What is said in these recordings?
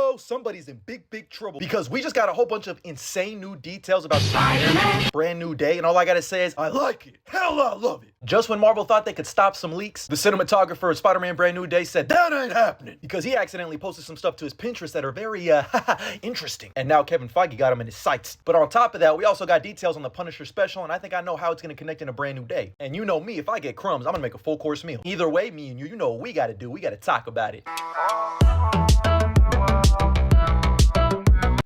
uh-oh, somebody's in big trouble because we just got a whole bunch of insane new details about Spider-Man Brand New Day, and all I gotta say is, I like it. Hell, I love it. Just when Marvel thought they could stop some leaks, the cinematographer of Spider-Man Brand New Day said, that ain't happening, because he accidentally posted some stuff to his Pinterest that are very, interesting. And now Kevin Feige got him in his sights. But on top of that, we also got details on the Punisher special, and I think I know how it's gonna connect in a Brand New Day. And you know me, if I get crumbs, I'm gonna make a full course meal. Either way, me and you know what we gotta do. We gotta talk about it.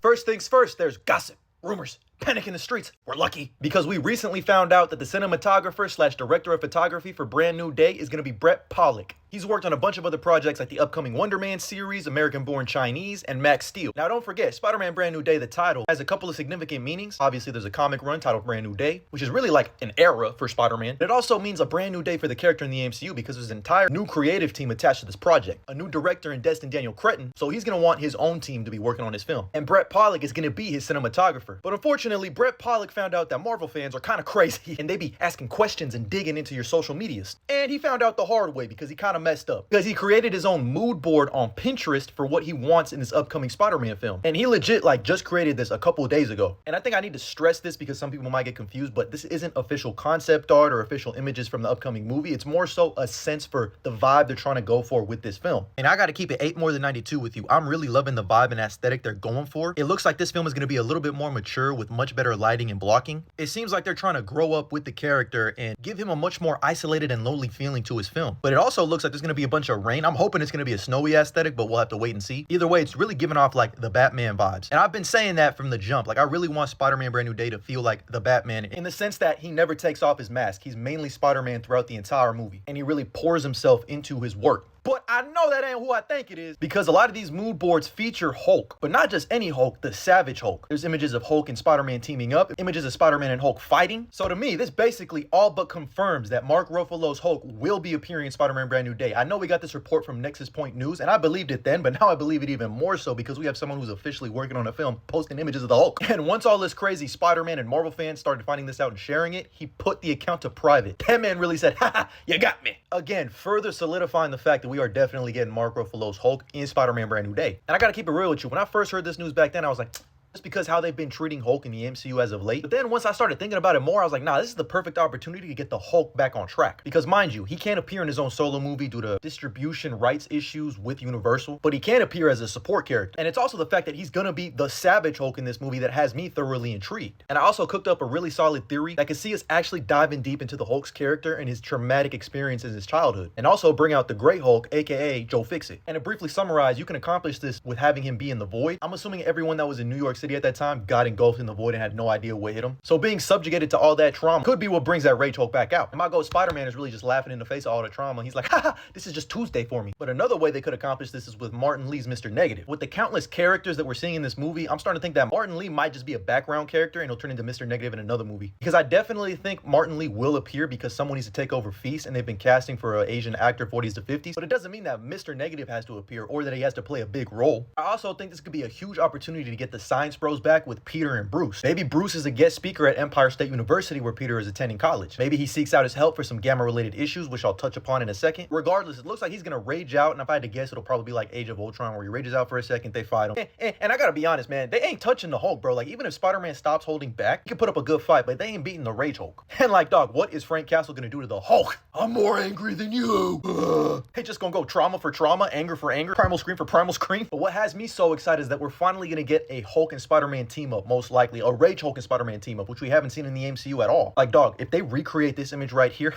First things first, there's gossip, rumors, panic in the streets. We're lucky because we recently found out that the cinematographer / director of photography for Brand New Day is going to be Brett Pollack. He's worked on a bunch of other projects like the upcoming Wonder Man series, American Born Chinese, and Max Steel. Now don't forget, Spider-Man Brand New Day, the title, has a couple of significant meanings. Obviously there's a comic run titled Brand New Day, which is really like an era for Spider-Man. It also means a brand new day for the character in the MCU because there's an entire new creative team attached to this project. A new director in Destin Daniel Cretton, so he's going to want his own team to be working on his film. And Brett Pollack is going to be his cinematographer. But unfortunately, Brett Pollack found out that Marvel fans are kind of crazy and they be asking questions and digging into your social medias. And he found out the hard way because he kind of messed up. Because he created his own mood board on Pinterest for what he wants in this upcoming Spider-Man film. And he legit just created this a couple of days ago. And I think I need to stress this because some people might get confused, but this isn't official concept art or official images from the upcoming movie. It's more so a sense for the vibe they're trying to go for with this film. And I got to keep it 8 more than 92 with you. I'm really loving the vibe and aesthetic they're going for. It looks like this film is going to be a little bit more mature with much better lighting and blocking. It seems like they're trying to grow up with the character and give him a much more isolated and lonely feeling to his film. But it also looks like there's going to be a bunch of rain. I'm hoping it's going to be a snowy aesthetic, but we'll have to wait and see. Either way, it's really giving off like the Batman vibes. And I've been saying that from the jump. Like I really want Spider-Man Brand New Day to feel like the Batman in the sense that he never takes off his mask. He's mainly Spider-Man throughout the entire movie. And he really pours himself into his work. But I know that ain't who I think it is because a lot of these mood boards feature Hulk, but not just any Hulk, the Savage Hulk. There's images of Hulk and Spider-Man teaming up, images of Spider-Man and Hulk fighting. So to me, this basically all but confirms that Mark Ruffalo's Hulk will be appearing in Spider-Man Brand New Day. I know we got this report from Nexus Point News, and I believed it then, but now I believe it even more so because we have someone who's officially working on a film posting images of the Hulk. And once all this crazy Spider-Man and Marvel fans started finding this out and sharing it, he put the account to private. That man really said, haha, you got me. Again, further solidifying the fact that we are definitely getting Mark Ruffalo's Hulk in Spider-Man Brand New Day. And I gotta keep it real with you. When I first heard this news back then, I was like, just because how they've been treating Hulk in the MCU as of late. But then once I started thinking about it more, I was like, nah, this is the perfect opportunity to get the Hulk back on track. Because mind you, he can't appear in his own solo movie due to distribution rights issues with Universal, but he can appear as a support character. And it's also the fact that he's gonna be the Savage Hulk in this movie that has me thoroughly intrigued. And I also cooked up a really solid theory that can see us actually diving deep into the Hulk's character and his traumatic experiences in his childhood. And also bring out the Great Hulk, aka Joe Fixit. And to briefly summarize, you can accomplish this with having him be in the Void. I'm assuming everyone that was in New York City at that time got engulfed in the Void and had no idea what hit him. So being subjugated to all that trauma could be what brings that Rage Hulk back out. And my ghost Spider-Man is really just laughing in the face of all the trauma. He's like, haha, this is just Tuesday for me. But another way they could accomplish this is with Martin Lee's Mr. Negative. With the countless characters that we're seeing in this movie, I'm starting to think that Martin Lee might just be a background character and he'll turn into Mr. Negative in another movie. Because I definitely think Martin Lee will appear because someone needs to take over Feast and they've been casting for an Asian actor 40s to 50s. But it doesn't mean that Mr. Negative has to appear or that he has to play a big role. I also think this could be a huge opportunity to get the Science Bros back with Peter and Bruce. Maybe Bruce is a guest speaker at Empire State University where Peter is attending college. Maybe he seeks out his help for some gamma-related issues, which I'll touch upon in a second. Regardless, it looks like he's gonna rage out, and if I had to guess, it'll probably be like Age of Ultron where he rages out for a second, they fight him. And I gotta be honest, man, they ain't touching the Hulk, bro. Like, even if Spider-Man stops holding back, he can put up a good fight, but they ain't beating the Rage Hulk. And like, dog, what is Frank Castle gonna do to the Hulk? I'm more angry than you. Hey, just gonna go trauma for trauma, anger for anger, primal scream for primal scream. But what has me so excited is that we're finally gonna get a Hulk and Spider-Man team up, most likely. A Rage Hulk and Spider-Man team up, which we haven't seen in the MCU at all. Like, dog, if they recreate this image right here,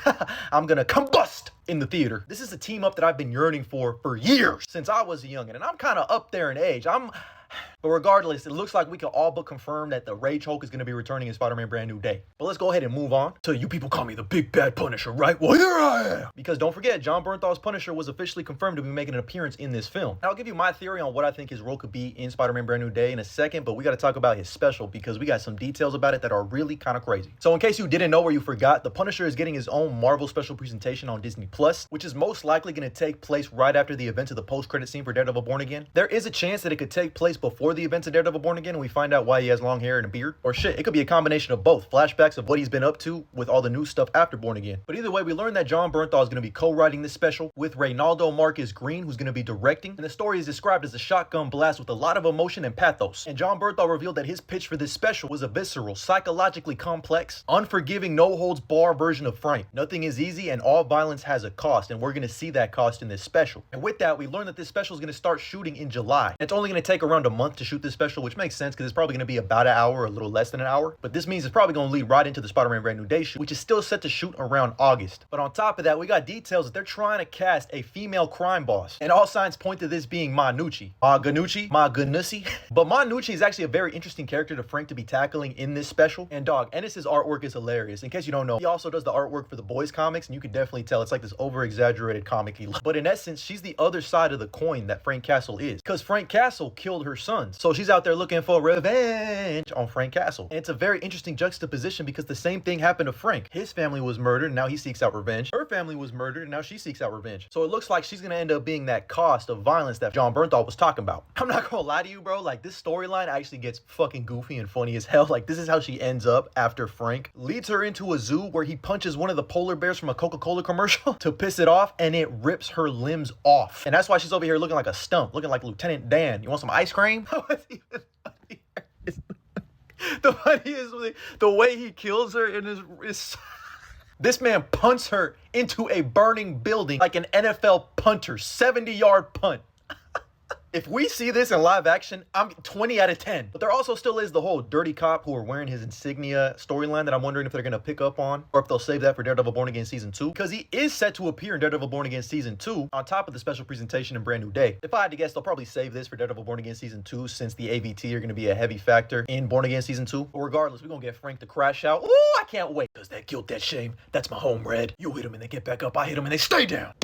I'm gonna combust in the theater. This is a team up that I've been yearning for years, since I was a youngin', and I'm kind of up there in age. But regardless, it looks like we can all but confirm that the Rage Hulk is going to be returning in Spider-Man Brand New Day. But let's go ahead and move on to you people call me the Big Bad Punisher, right? Well, here I am! Because don't forget, Jon Bernthal's Punisher was officially confirmed to be making an appearance in this film. And I'll give you my theory on what I think his role could be in Spider-Man Brand New Day in a second, but we got to talk about his special because we got some details about it that are really kind of crazy. So in case you didn't know or you forgot, the Punisher is getting his own Marvel special presentation on Disney+, which is most likely going to take place right after the events of the post-credit scene for Daredevil Born Again. There is a chance that it could take place before before the events of Daredevil Born Again and we find out why he has long hair and a beard? Or shit, it could be a combination of both. Flashbacks of what he's been up to with all the new stuff after Born Again. But either way, we learned that Jon Bernthal is going to be co-writing this special with Reynaldo Marcus Green, who's going to be directing. And the story is described as a shotgun blast with a lot of emotion and pathos. And Jon Bernthal revealed that his pitch for this special was a visceral, psychologically complex, unforgiving, no-holds-bar version of Frank. Nothing is easy and all violence has a cost, and we're going to see that cost in this special. And with that, we learned that this special is going to start shooting in July. It's only going to take around a month to shoot this special, which makes sense because it's probably going to be about an hour or a little less than an hour. But this means it's probably going to lead right into the Spider-Man Brand New Day shoot, which is still set to shoot around August. But on top of that, we got details that they're trying to cast a female crime boss. And all signs point to this being Ma Ganucci. But Ma Nucci is actually a very interesting character to Frank to be tackling in this special. And dog, Ennis's artwork is hilarious. In case you don't know, he also does the artwork for the Boys comics, and you can definitely tell it's like this over-exaggerated comic-y look. But in essence, she's the other side of the coin that Frank Castle is. Because Frank Castle killed her sons. So she's out there looking for revenge on Frank Castle. And it's a very interesting juxtaposition because the same thing happened to Frank. His family was murdered and now he seeks out revenge. Her family was murdered and now she seeks out revenge. So it looks like she's gonna end up being that cost of violence that Jon Bernthal was talking about. I'm not gonna lie to you, bro. Like, this storyline actually gets fucking goofy and funny as hell. Like, this is how she ends up after Frank leads her into a zoo where he punches one of the polar bears from a Coca-Cola commercial to piss it off, and it rips her limbs off. And that's why she's over here looking like a stump, looking like Lieutenant Dan. You want some ice cream? The funniest, the way he kills her in his this man punts her into a burning building like an NFL punter, 70-yard punt. If we see this in live action, I'm 20 out of 10. But there also still is the whole dirty cop who are wearing his insignia storyline that I'm wondering if they're going to pick up on, or if they'll save that for Daredevil Born Again Season 2. Because he is set to appear in Daredevil Born Again Season 2 on top of the special presentation in Brand New Day. If I had to guess, they'll probably save this for Daredevil Born Again Season 2 since the AVT are going to be a heavy factor in Born Again Season 2. But regardless, we're going to get Frank to crash out. Ooh, I can't wait. Because that guilt, that shame, that's my home, Red. You hit them and they get back up. I hit them and they stay down.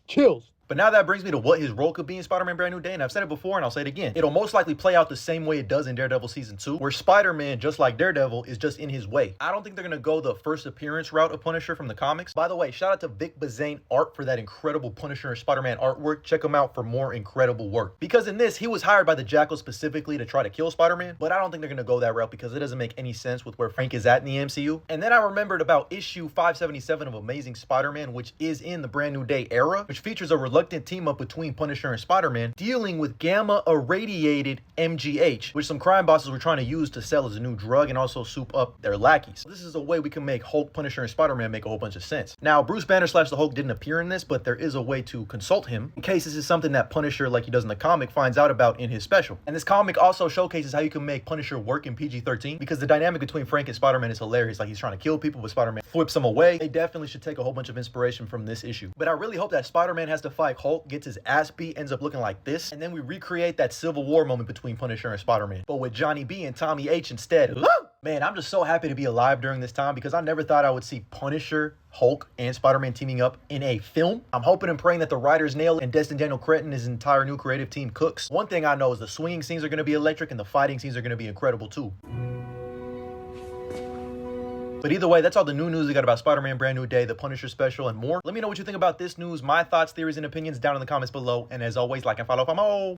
Chills. But now that brings me to what his role could be in Spider-Man Brand New Day, and I've said it before and I'll say it again. It'll most likely play out the same way it does in Daredevil Season 2, where Spider-Man, just like Daredevil, is just in his way. I don't think they're going to go the first appearance route of Punisher from the comics. By the way, shout out to Vic Bazane Art for that incredible Punisher and Spider-Man artwork. Check him out for more incredible work. Because in this, he was hired by the Jackal specifically to try to kill Spider-Man, but I don't think they're going to go that route because it doesn't make any sense with where Frank is at in the MCU. And then I remembered about issue 577 of Amazing Spider-Man, which is in the Brand New Day era, which features a reluctant team-up between Punisher and Spider-Man dealing with gamma irradiated MGH, which some crime bosses were trying to use to sell as a new drug and also soup up their lackeys. This is a way we can make Hulk, Punisher, and Spider-Man make a whole bunch of sense. Now, Bruce Banner / the Hulk didn't appear in this, but there is a way to consult him in case this is something that Punisher, like he does in the comic, finds out about in his special. And this comic also showcases how you can make Punisher work in PG-13 because the dynamic between Frank and Spider-Man is hilarious. Like, he's trying to kill people, but Spider-Man flips him away. They definitely should take a whole bunch of inspiration from this issue. But I really hope that Spider-Man has to fight Hulk, gets his ass beat, ends up looking like this, and then we recreate that Civil War moment between Punisher and Spider-Man, but with Johnny B and Tommy H instead. Woo! Man, I'm just so happy to be alive during this time because I never thought I would see Punisher, Hulk, and Spider-Man teaming up in a film. I'm hoping and praying that the writers nail it and Destin Daniel Cretton and his entire new creative team cooks. One thing I know is the swinging scenes are going to be electric and the fighting scenes are going to be incredible too. But either way, that's all the new news we got about Spider-Man Brand New Day, the Punisher special, and more. Let me know what you think about this news, my thoughts, theories, and opinions down in the comments below. And as always, like and follow for more.